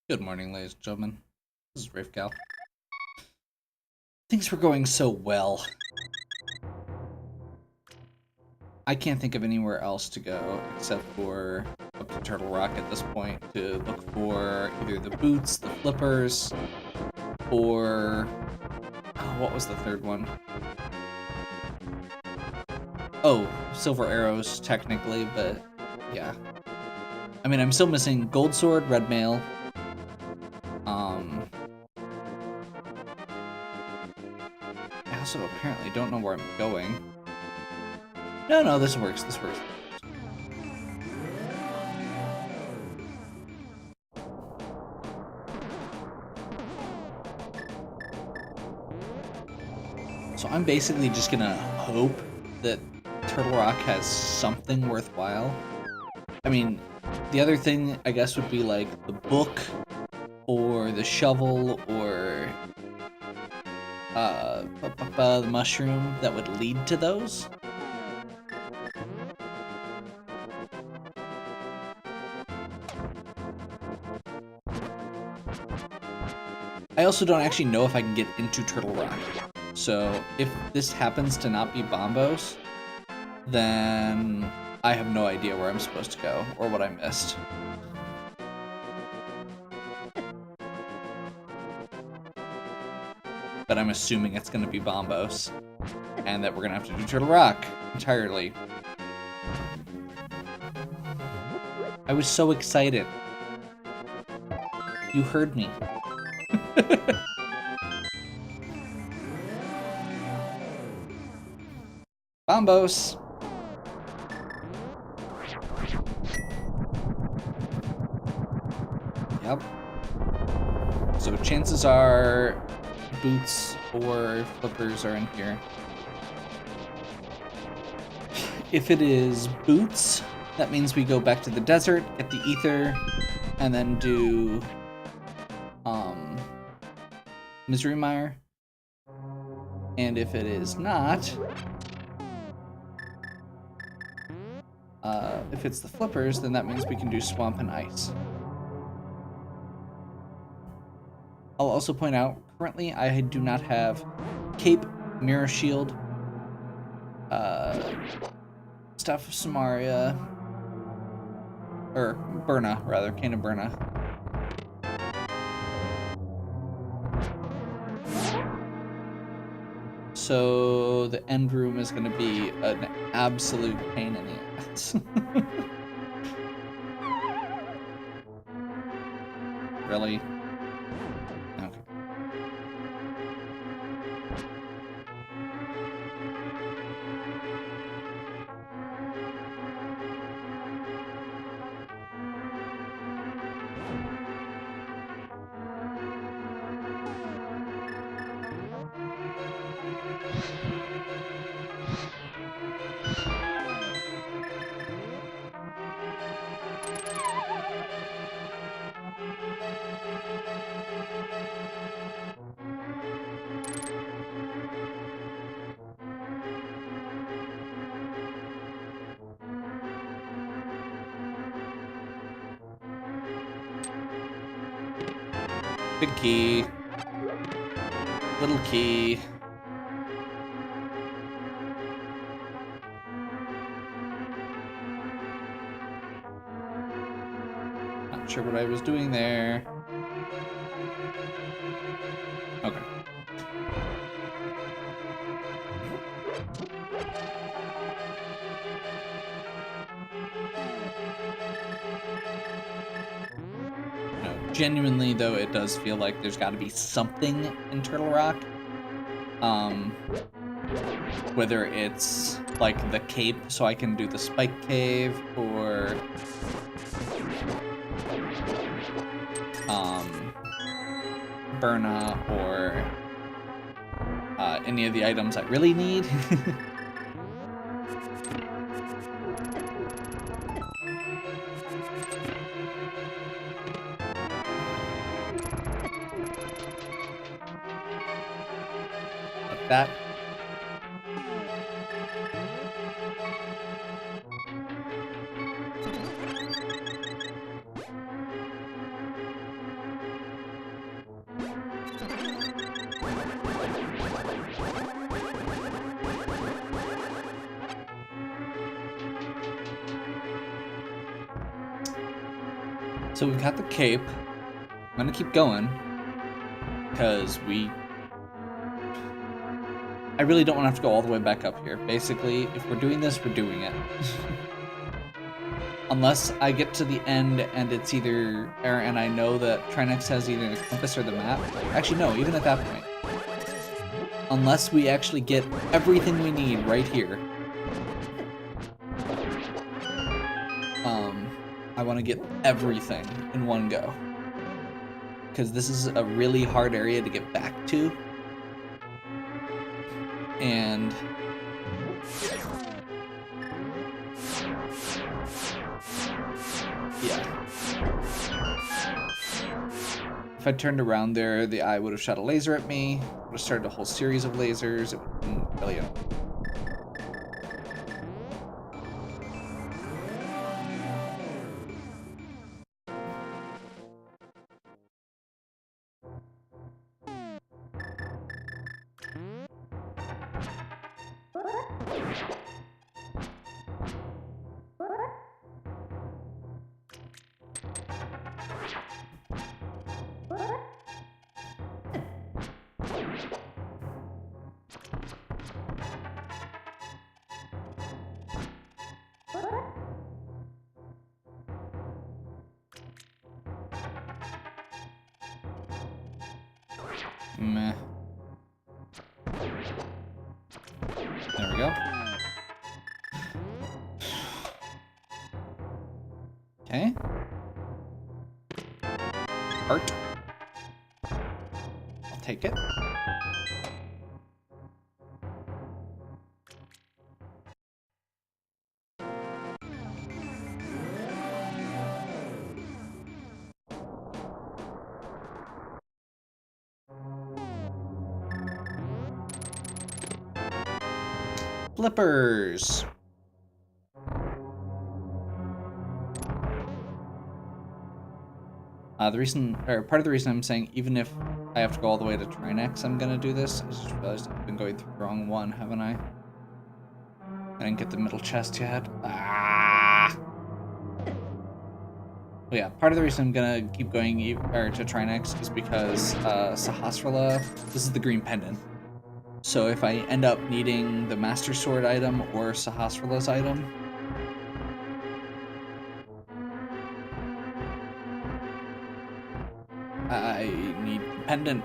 Good morning, ladies and gentlemen. This is Rafegal. Things were going so well. I can't think of anywhere else to go except for up to Turtle Rock at this point to look for either the boots, the flippers, or... Oh, what was the third one? Oh, silver arrows, technically, but yeah. I mean, I'm still missing gold sword, red mail. I also apparently don't know where I'm going. No, this works, this works. So I'm basically just gonna hope that Turtle Rock has something worthwhile. I mean, the other thing, I guess, would be like the book, or the shovel, or the mushroom that would lead to those. I also don't actually know if I can get into Turtle Rock. So if this happens to not be Bombos, then I have no idea where I'm supposed to go or what I missed. But I'm assuming it's going to be Bombos, and that we're going to have to do Turtle Rock entirely. I was so excited. You heard me. Bombos! Yep. So chances are boots or flippers are in here. If it is boots, that means we go back to the desert, get the ether, and then do Misery Mire. And if it is not, if it's the flippers, then that means we can do Swamp and Ice. I'll also point out, currently I do not have Cape, Mirror Shield, Staff of Samaria, or Burna, rather, Cane of Burna. So the end room is going to be an absolute pain in the ass. Really? Okay. Big key. Little key. Not sure what I was doing there. Okay. No, genuinely though, it does feel like there's got to be something in Turtle Rock. Whether it's like the cape, so I can do the spike cave, or Burna, or any of the items I really need. Like that. So we've got the cape. I'm gonna keep going because I really don't want to have to go all the way back up here. Basically, if we're doing this, we're doing it. Unless I get to the end and it's either, and I know that Trinex has either the compass or the map. Actually, no, even at that point. Unless we actually get everything we need right here. I want to get everything in one go. Because this is a really hard area to get back to. And yeah. If I turned around there, the eye would have shot a laser at me, would have started a whole series of lasers. It would have been brilliant. Meh. There we go. Okay. Art. I'll take it. Flippers. Part of the reason I'm saying even if I have to go all the way to Trinex, I'm gonna do this. I just realized I've been going through the wrong one, haven't I? I didn't get the middle chest yet. Ah! Well, yeah, part of the reason I'm gonna keep going to Trinex is because Sahasrara, this is the green pendant. So if I end up needing the Master Sword item or Sahasrara's item, I need the pendant.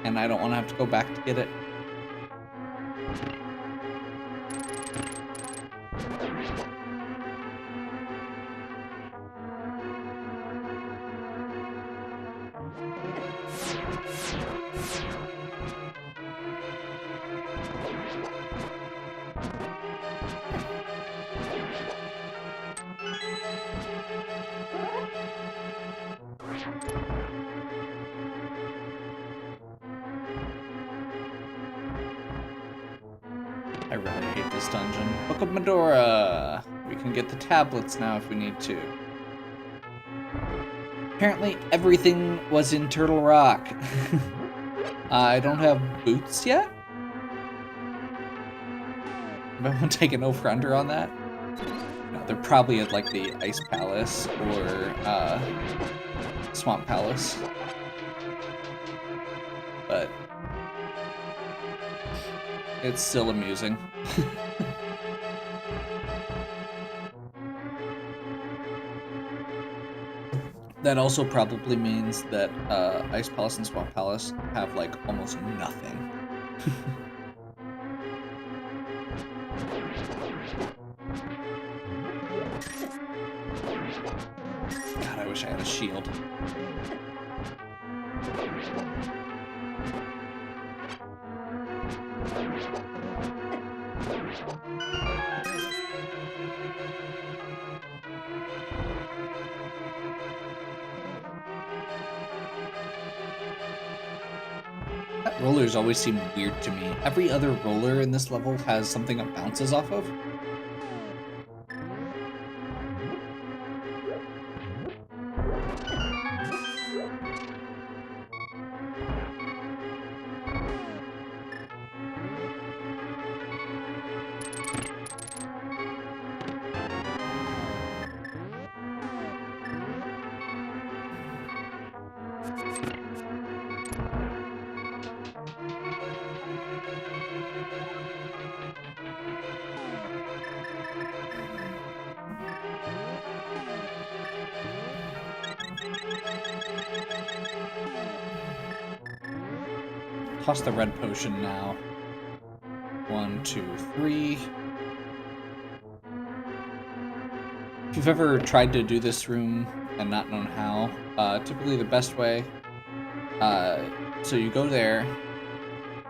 And I don't want to have to go back to get it. I really hate this dungeon. Book of Medora! We can get the tablets now if we need to. Apparently everything was in Turtle Rock. I don't have boots yet? Am I taking over-under on that? No, they're probably at like the Ice Palace or Swamp Palace. But it's still amusing. That also probably means that Ice Palace and Swamp Palace have like almost nothing. God, I wish I had a shield. That rollers always seem weird to me. Every other roller in this level has something it bounces off of. Toss the red potion now. 1, 2, 3. If you've ever tried to do this room and not known how, typically the best way, so you go there,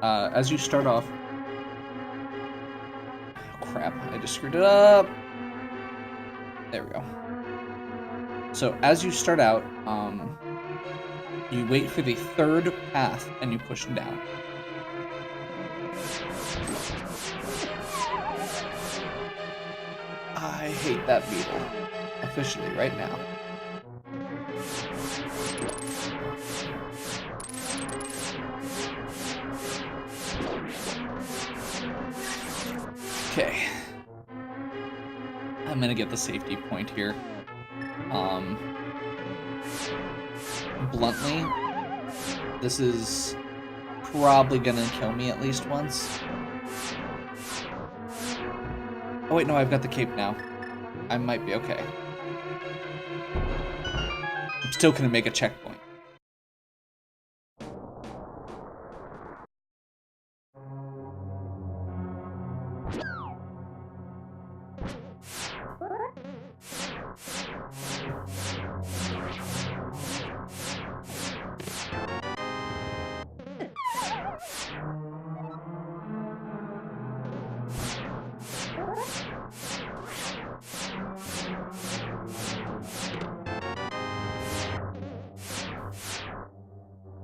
as you start off, oh crap, I just screwed it up. There we go. So as you start out, you wait for the third path and you push down. I hate that beetle. Officially, right now. Okay. I'm gonna get the safety point here. Bluntly, this is probably gonna kill me at least once. Oh wait, no, I've got the cape now. I might be okay. I'm still gonna make a checkpoint.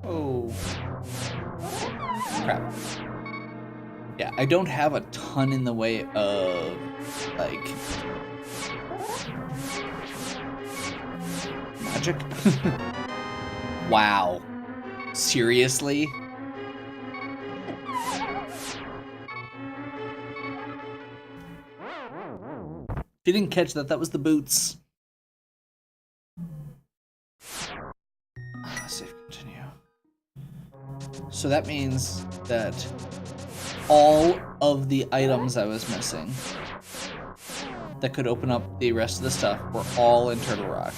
Oh. Crap. Yeah, I don't have a ton in the way of, like, magic. Wow. Seriously? If you didn't catch that, that was the boots. Save continue. So that means that all of the items I was missing that could open up the rest of the stuff were all in Turtle Rock.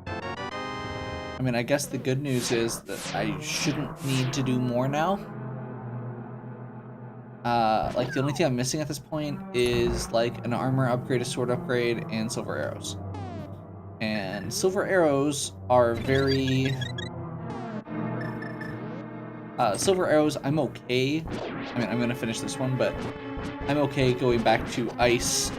I mean, I guess the good news is that I shouldn't need to do more now. Like, the only thing I'm missing at this point is, like, an armor upgrade, a sword upgrade, and silver arrows. And silver arrows are very... silver arrows, I'm okay. I mean, I'm gonna finish this one, but I'm okay going back to ice.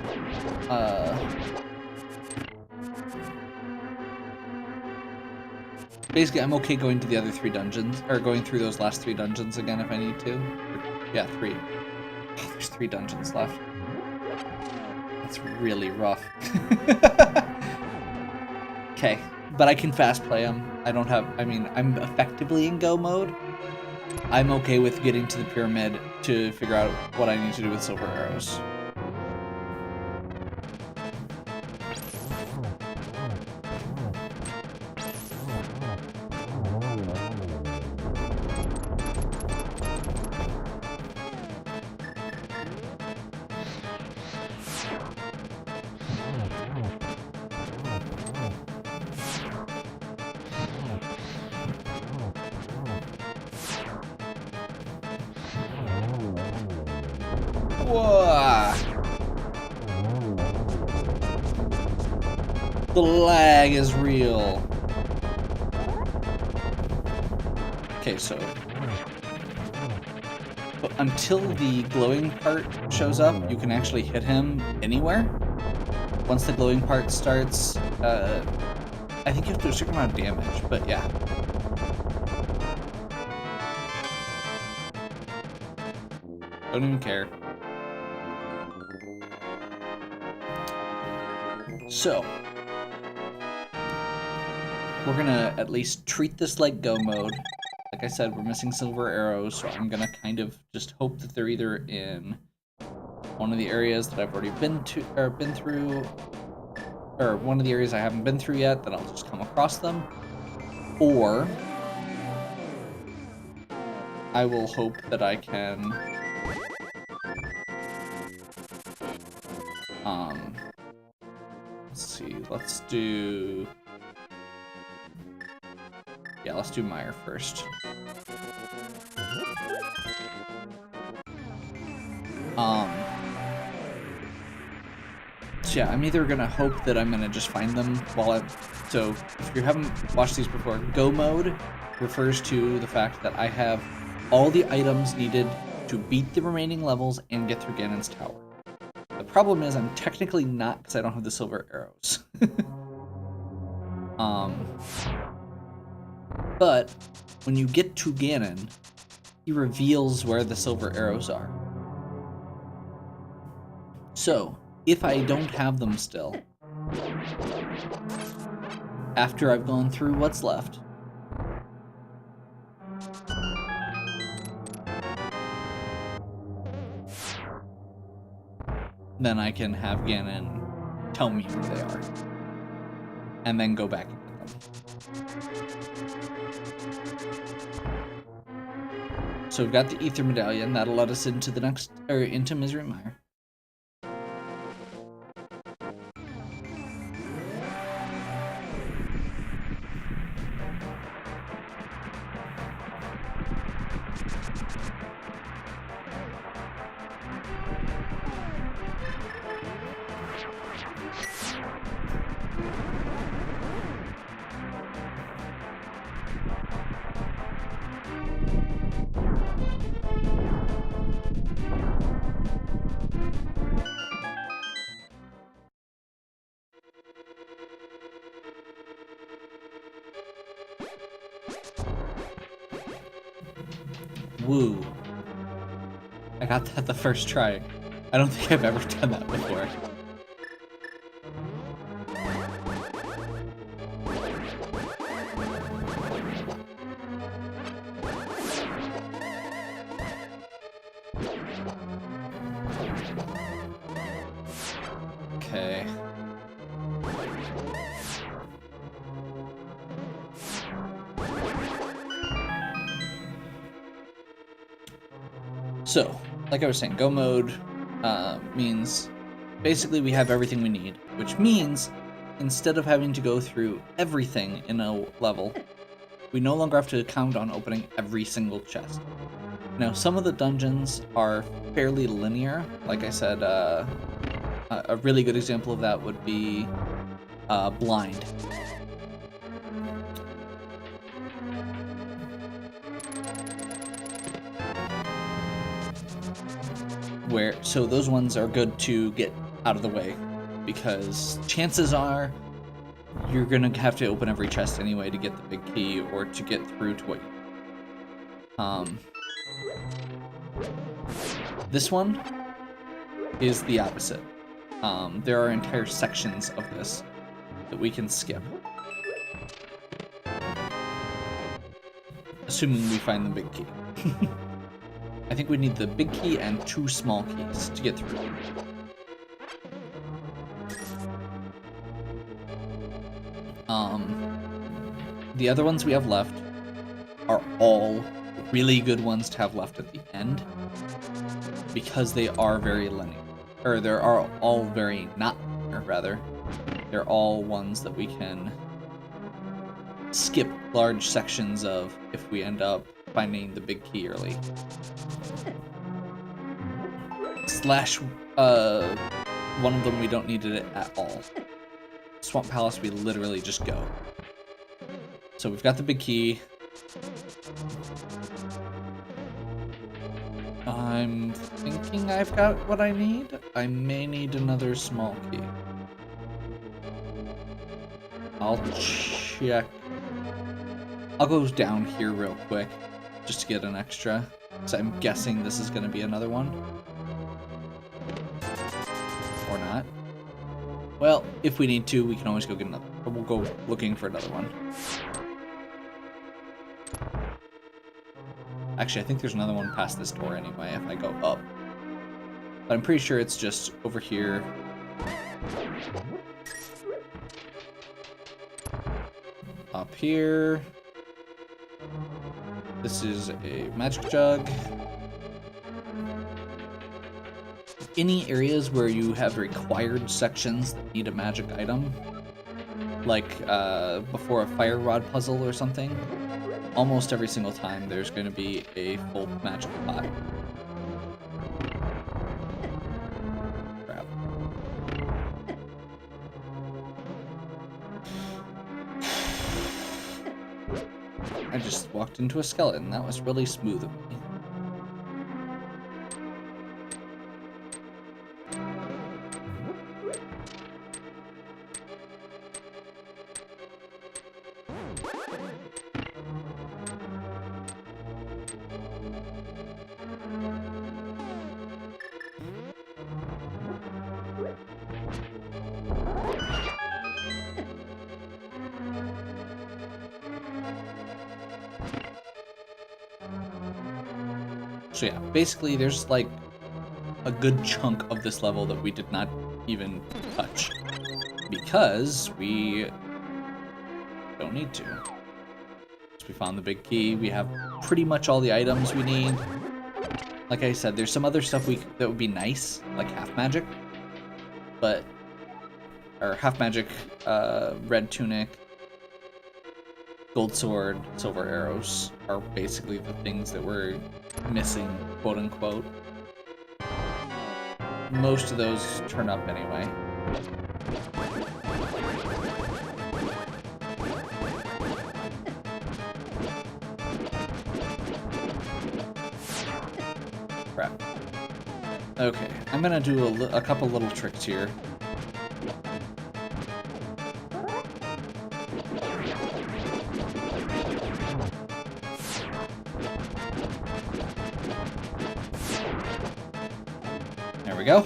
Basically, I'm okay going to the other 3 dungeons, or going through those last 3 dungeons again if I need to. Yeah, 3. There's 3 dungeons left. That's really rough. Okay, but I can fast play them. I don't have, I mean, I'm effectively in go mode. I'm okay with getting to the pyramid to figure out what I need to do with silver arrows. Whoa. The lag is real. Okay, so but until the glowing part shows up, you can actually hit him anywhere. Once the glowing part starts, I think you have to do a certain amount of damage, but yeah. Don't even care. So, we're gonna at least treat this like go mode. Like I said, we're missing silver arrows, so I'm gonna kind of just hope that they're either in one of the areas that I've already been to, or been through, or one of the areas I haven't been through yet, that I'll just come across them, or I will hope that I can let's see, let's do Meyer first. So yeah, I'm either gonna hope that I'm gonna just find them so if you haven't watched these before, go mode refers to the fact that I have all the items needed to beat the remaining levels and get through Ganon's tower. The problem is I'm technically not, because I don't have the silver arrows. But when you get to Ganon, he reveals where the silver arrows are. So, if I don't have them still, after I've gone through what's left, then I can have Ganon tell me who they are, and then go back and get them. So we've got the Ether Medallion, that'll let us into into Misery Mire. Woo. I got that the first try. I don't think I've ever done that before. Okay. So, like I was saying, go mode means basically we have everything we need, which means instead of having to go through everything in a level, we no longer have to count on opening every single chest. Now, some of the dungeons are fairly linear. Like I said, a really good example of that would be Blind. So those ones are good to get out of the way, because chances are you're gonna have to open every chest anyway to get the big key or to get through to what this one is the opposite. There are entire sections of this that we can skip, assuming we find the big key. I think we need the big key and 2 small keys to get through. The other ones we have left are all really good ones to have left at the end, because they are very linear. Or they are all very not linear, rather. They're all ones that we can skip large sections of if we end up finding the big key early. Slash, one of them we don't need it at all. Swamp Palace, we literally just go. So we've got the big key. I'm thinking I've got what I need. I may need another small key. I'll check. I'll go down here real quick just to get an extra. So I'm guessing this is going to be another one. Or not. Well, if we need to, we can always go get another. But we'll go looking for another one. Actually, I think there's another one past this door anyway if I go up. But I'm pretty sure it's just over here. Up here. This is a magic jug. Any areas where you have required sections that need a magic item, like before a fire rod puzzle or something, almost every single time there's going to be a full magic pot. Crap. I just walked into a skeleton. That was really smooth of me. So yeah, basically there's like a good chunk of this level that we did not even touch because we don't need to. So we found the big key. We have pretty much all the items we need. Like I said, there's some other stuff that would be nice, like half magic, or half magic, red tunic, gold sword, silver arrows are basically the things that we're missing, quote unquote. Most of those turn up anyway. Crap. Okay, I'm gonna do a couple little tricks here. There we go.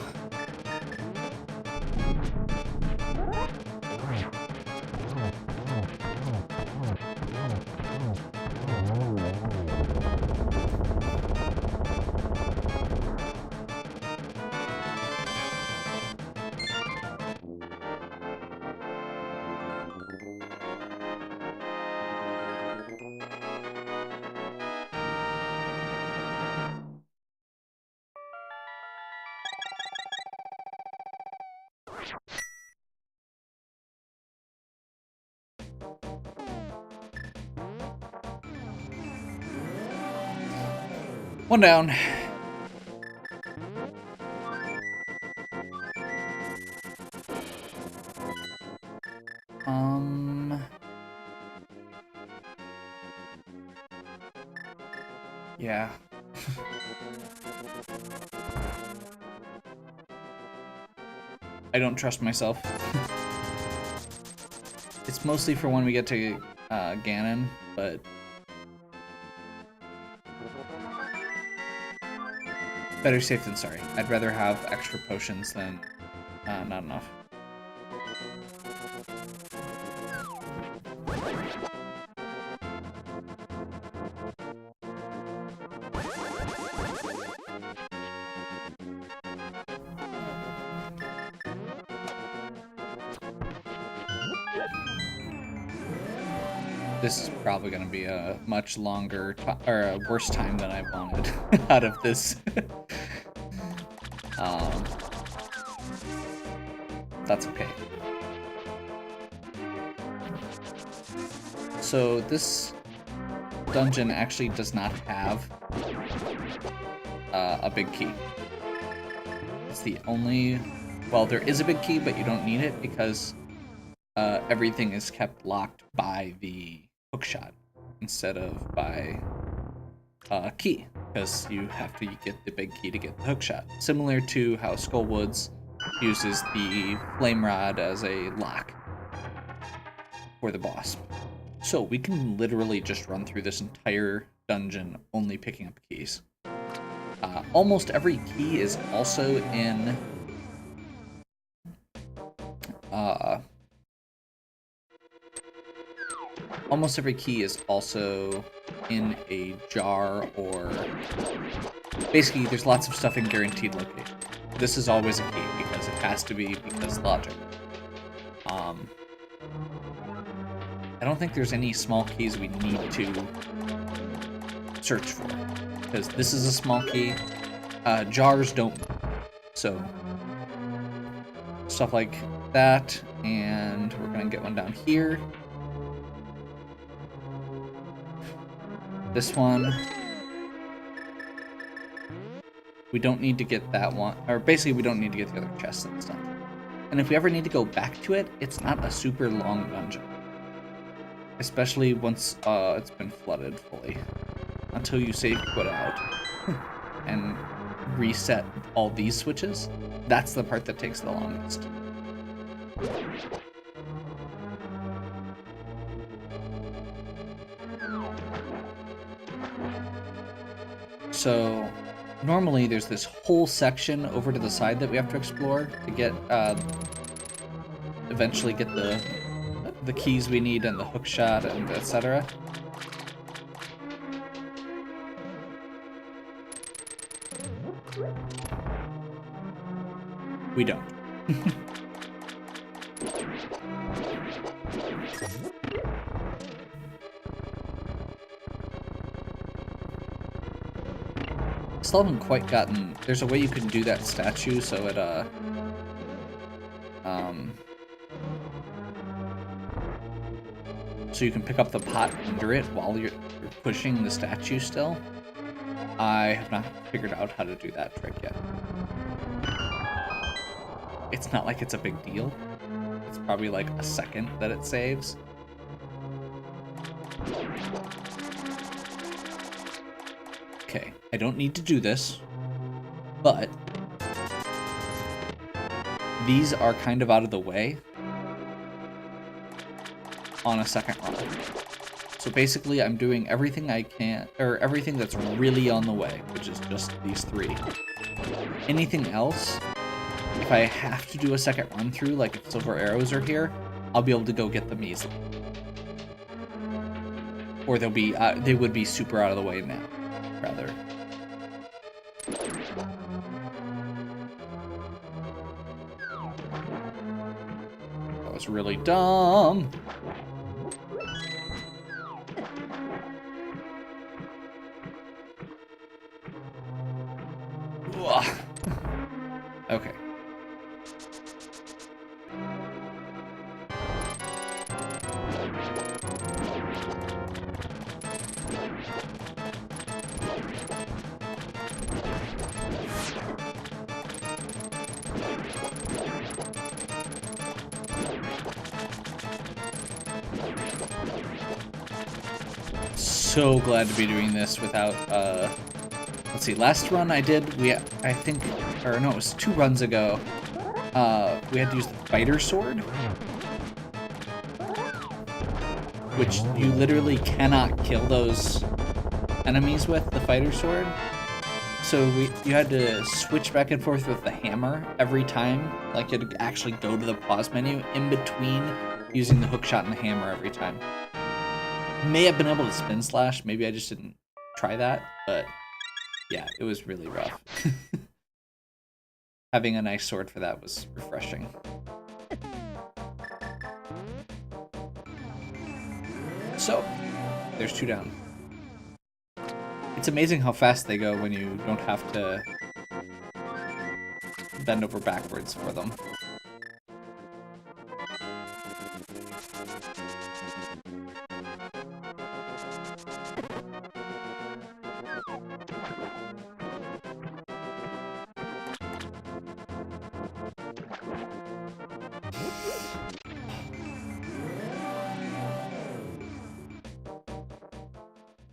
One down. Yeah. I don't trust myself. It's mostly for when we get to Ganon, but better safe than sorry. I'd rather have extra potions than not enough. This is probably going to be a much longer or a worse time than I wanted out of this. That's okay. So this dungeon actually does not have a big key. It's the only... Well, there is a big key, but you don't need it because everything is kept locked by the hookshot instead of by a key, because you have to get the big key to get the hookshot. Similar to how Skullwoods uses the flame rod as a lock for the boss. So we can literally just run through this entire dungeon only picking up keys. Almost every key is also in almost every key is also in a jar, or basically there's lots of stuff in guaranteed location. This is always a key because it has to be, because logic. I don't think there's any small keys we need to search for. Because this is a small key. Jars don't. So, stuff like that. And we're going to get one down here. This one. We don't need to get that one. Or basically, we don't need to get the other chests and stuff. And if we ever need to go back to it, it's not a super long dungeon. Especially once it's been flooded fully. Until you save quit out. And reset all these switches. That's the part that takes the longest. So, normally there's this whole section over to the side that we have to explore to get, eventually get the keys we need and the hook shot and etc. We don't. Still haven't quite gotten. There's a way you can do that statue so it so you can pick up the pot under it while you're pushing the statue still. I have not figured out how to do that trick yet. It's not like it's a big deal. It's probably like a second that it saves. Okay, I don't need to do this, but these are kind of out of the way on a second run. So basically I'm doing everything I can, or everything that's really on the way, which is just these three. Anything else, if I have to do a second run through, like if silver arrows are here, I'll be able to go get them easily. Or they'll be, they would be super out of the way now, rather. That was really dumb. Okay. So glad to be doing this without, let's see, last run I did, I think, or no, it was 2 runs ago, we had to use the fighter sword, which you literally cannot kill those enemies with the fighter sword. So you had to switch back and forth with the hammer every time, like you had to actually go to the pause menu in between using the hook shot and the hammer every time. May have been able to spin slash, maybe I just didn't try that, but yeah, it was really rough. Having a nice sword for that was refreshing. So, there's 2 down. It's amazing how fast they go when you don't have to bend over backwards for them.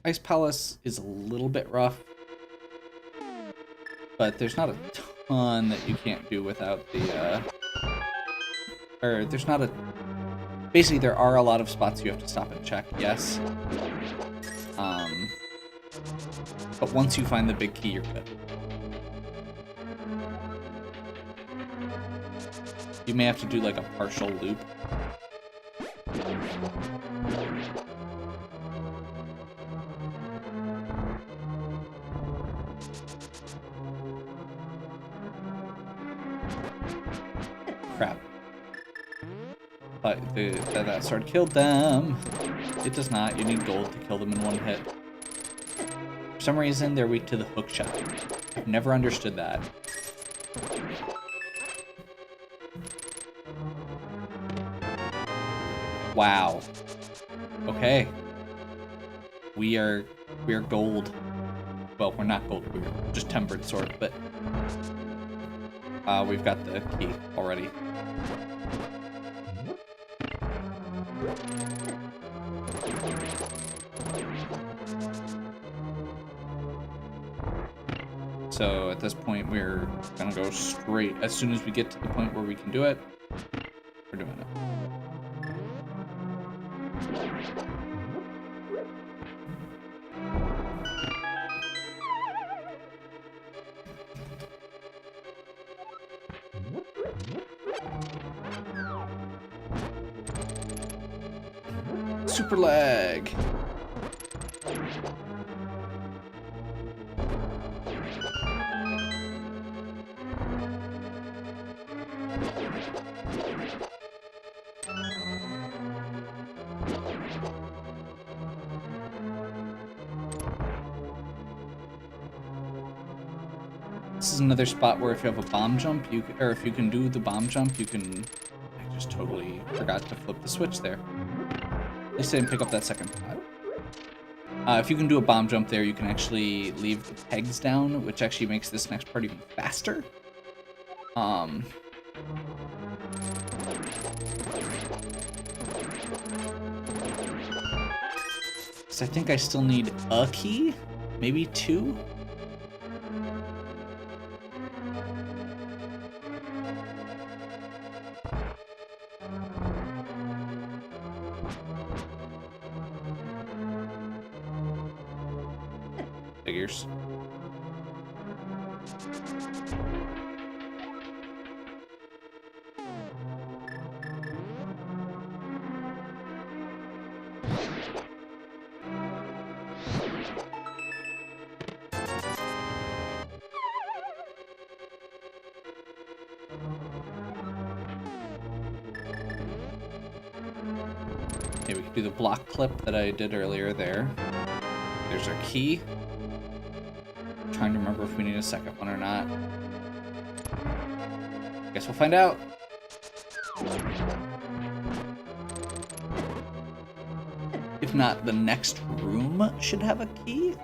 Ice Palace is a little bit rough, but there's not a ton that you can't do without the, or there's not a, basically there are a lot of spots you have to stop and check, yes. But once you find the big key, you're good. You may have to do like a partial loop. Crap. But that sword killed them. It does not. You need gold to kill them in 1 hit. For some reason, they're weak to the hook shot. I've never understood that. Wow. Okay. We are gold. Well, we're not gold, we're just tempered sword, but we've got the key already. So at this point, we're gonna go straight. As soon as we get to the point where we can do it, we're doing it. Super lag. This is another spot where if you have a bomb jump, or if you can do the bomb jump, you can. I just totally forgot to flip the switch there. At least I didn't pick up that second pot. If you can do a bomb jump there, you can actually leave the pegs down, which actually makes this next part even faster. So I think I still need a key, maybe two. Figures. Okay, we can do the block clip that I did earlier there. There's our key. Trying to remember if we need a second one or not. Guess we'll find out. If not, the next room should have a key.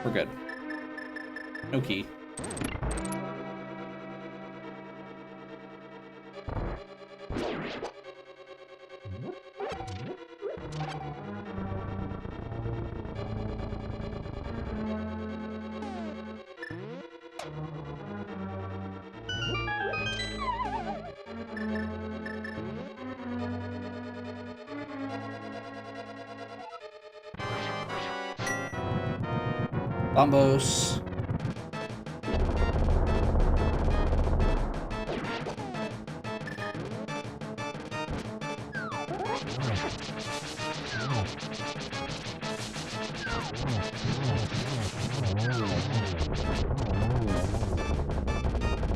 We're good. No key. Bombos.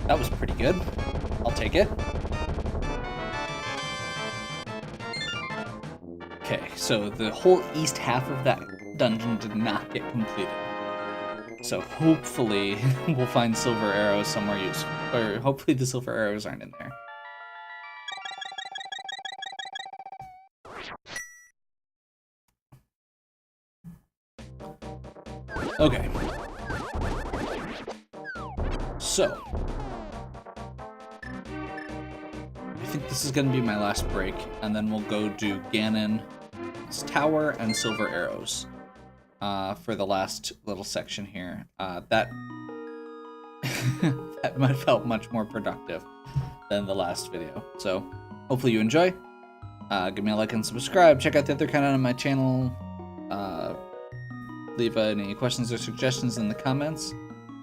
That was pretty good. I'll take it. Okay, so the whole east half of that dungeon did not get completed. So hopefully we'll find silver arrows somewhere useful. Or hopefully the silver arrows aren't in there. Okay. So. I think this is going to be my last break, and then we'll go do Ganon's tower and silver arrows for the last little section here. That might have felt much more productive than the last video. So hopefully you enjoy. Give me a like and subscribe. Check out the other content on my channel. Leave any questions or suggestions in the comments.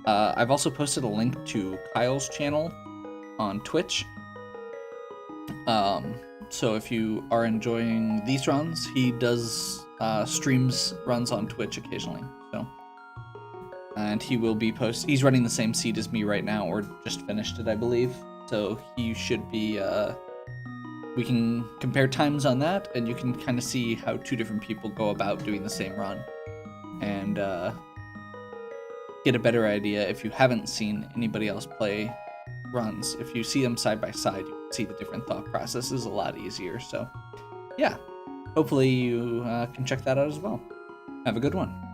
I've also posted a link to Kyle's channel on Twitch. So if you are enjoying these runs, he does streams runs on Twitch occasionally. So, and he will be he's running the same seed as me right now, or just finished it, I believe. So you should be, we can compare times on that, and you can kind of see how two different people go about doing the same run. And get a better idea if you haven't seen anybody else play runs. If you see them side by side, you can see the different thought processes a lot easier. So yeah, hopefully you can check that out as well. Have a good one.